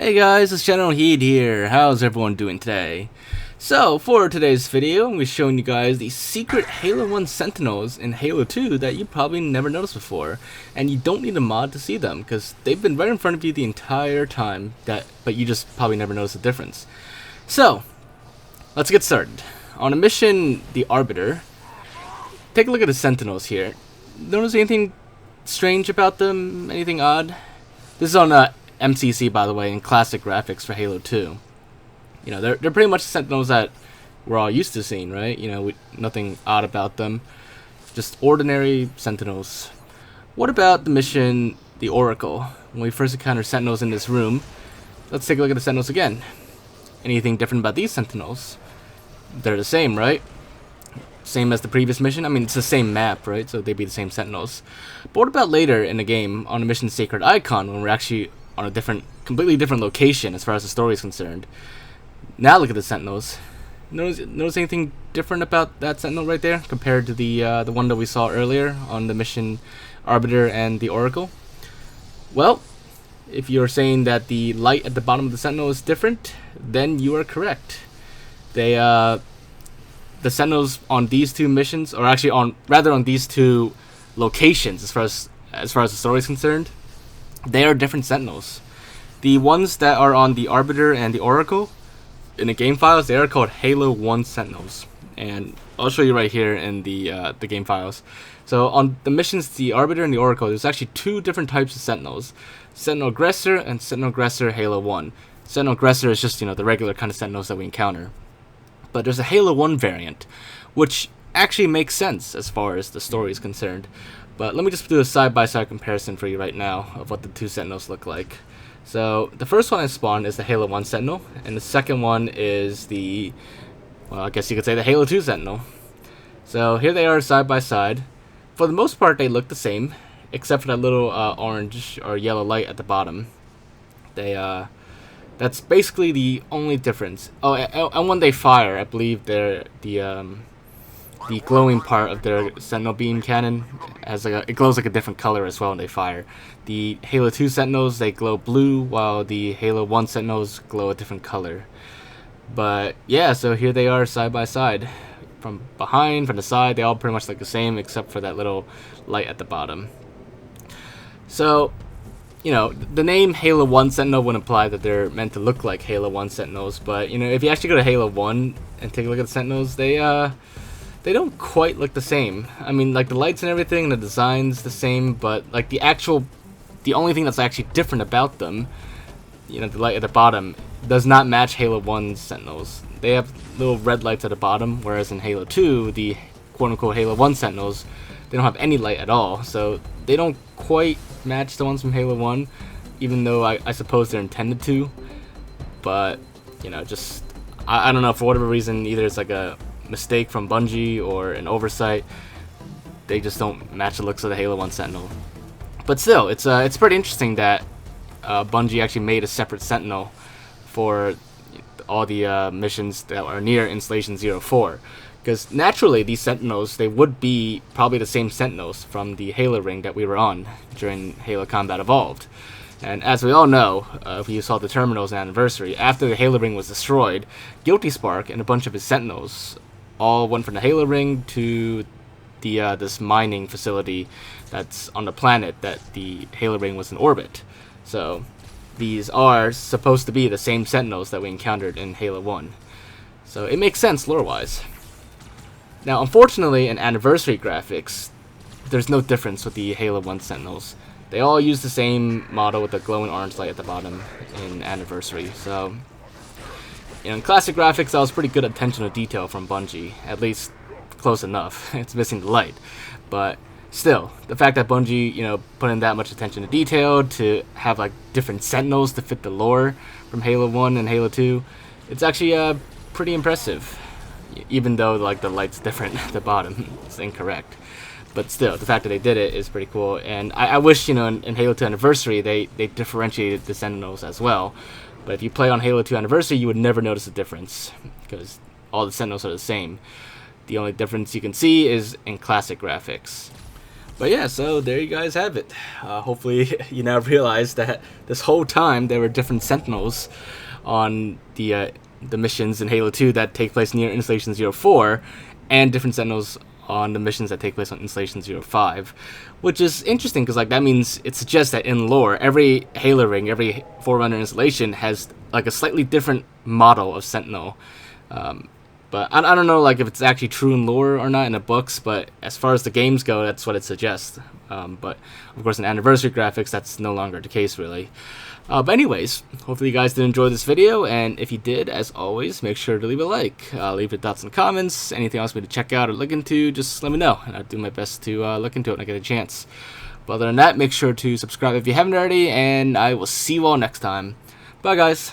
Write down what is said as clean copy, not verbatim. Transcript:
Hey guys, it's Generalkidd here. How's everyone doing today? So, for today's video, I'm going to be showing you guys the secret Halo 1 Sentinels in Halo 2 that you probably never noticed before. And you don't need a mod to see them, because they've been right in front of you the entire time, but you just probably never noticed the difference. So, let's get started. On a mission, the Arbiter, take a look at the Sentinels here. Notice anything strange about them? Anything odd? This is on MCC, by the way, in classic graphics for Halo 2. You know, they're pretty much the Sentinels that we're all used to seeing, right? You know, nothing odd about them. Just ordinary Sentinels. What about the mission, the Oracle? When we first encounter Sentinels in this room, let's take a look at the Sentinels again. Anything different about these Sentinels? They're the same, right? Same as the previous mission. I mean, it's the same map, right? So they'd be the same Sentinels. But what about later in the game, on the mission Sacred Icon, when we're actually on a completely different location as far as the story is concerned? Now look at the Sentinels. Notice anything different about that Sentinel right there compared to the one that we saw earlier on the mission Arbiter and the Oracle? Well, if you're saying that the light at the bottom of the Sentinel is different, then you are correct. The Sentinels on these two missions, or actually on these two locations, as far as the story is concerned, they are different Sentinels. The ones that are on the Arbiter and the Oracle, in the game files, they are called Halo 1 Sentinels. And I'll show you right here in the game files. So on the missions, the Arbiter and the Oracle, there's actually two different types of Sentinels. Sentinel Aggressor and Sentinel Aggressor Halo 1. Sentinel Aggressor is just, the regular kind of Sentinels that we encounter. But there's a Halo 1 variant, which actually makes sense as far as the story is concerned. But let me just do a side-by-side comparison for you right now of what the two Sentinels look like. So the first one I spawned is the Halo 1 Sentinel, and the second one is I guess you could say the Halo 2 Sentinel. So here they are side by side. For the most part, they look the same, except for that little orange or yellow light at the bottom. That's basically the only difference. Oh, and when they fire, I believe the glowing part of their Sentinel beam cannon it glows like a different color as well when they fire. The Halo 2 Sentinels, they glow blue, while the Halo 1 Sentinels glow a different color. But yeah, so here they are side by side. From behind, from the side, they all pretty much look the same except for that little light at the bottom. So, the name Halo 1 Sentinel would imply that they're meant to look like Halo 1 Sentinels, but, if you actually go to Halo 1 and take a look at the Sentinels, they don't quite look the same. I mean, like, the lights and everything, the design's the same, but, like, the only thing that's actually different about them, the light at the bottom, does not match Halo 1 Sentinels. They have little red lights at the bottom, whereas in Halo 2, the quote-unquote Halo 1 Sentinels, they don't have any light at all, so they don't quite match the ones from Halo 1, even though I suppose they're intended to. But, I don't know, for whatever reason, either it's like a mistake from Bungie or an oversight, they just don't match the looks of the Halo 1 Sentinel. But still, it's pretty interesting that Bungie actually made a separate Sentinel for all the missions that are near Installation 04. Because naturally, these Sentinels, they would be probably the same Sentinels from the Halo ring that we were on during Halo Combat Evolved. And as we all know, if you saw the Terminals Anniversary, after the Halo ring was destroyed, Guilty Spark and a bunch of his Sentinels all went from the Halo ring to this mining facility that's on the planet that the Halo ring was in orbit. So these are supposed to be the same Sentinels that we encountered in Halo 1. So it makes sense lore-wise. Now, unfortunately, in Anniversary graphics, there's no difference with the Halo 1 Sentinels. They all use the same model with the glowing orange light at the bottom in Anniversary. So, in classic graphics, that was pretty good attention to detail from Bungie. At least, close enough. It's missing the light. But still, the fact that Bungie, put in that much attention to detail to have, like, different Sentinels to fit the lore from Halo 1 and Halo 2, it's actually pretty impressive. Even though, like, the light's different at the bottom. It's incorrect. But still, the fact that they did it is pretty cool. And I wish, in Halo 2 Anniversary, they differentiated the Sentinels as well. But if you play on Halo 2 Anniversary, you would never notice a difference, because all the Sentinels are the same. The only difference you can see is in classic graphics. But yeah, so there you guys have it. Hopefully you now realize that this whole time there were different Sentinels on the missions in Halo 2 that take place near Installation 04, and different Sentinels on the missions that take place on Installation 05, which is interesting because like that means it suggests that in lore, every Halo ring, every Forerunner installation has like a slightly different model of Sentinel. But I don't know like if it's actually true in lore or not in the books, but as far as the games go, that's what it suggests. But of course in anniversary graphics, that's no longer the case really. But anyways, hopefully you guys did enjoy this video, and if you did, as always, make sure to leave a like, leave your thoughts in the comments, anything else for me to check out or look into, just let me know, and I'll do my best to look into it when I get a chance. But other than that, make sure to subscribe if you haven't already, and I will see you all next time. Bye guys!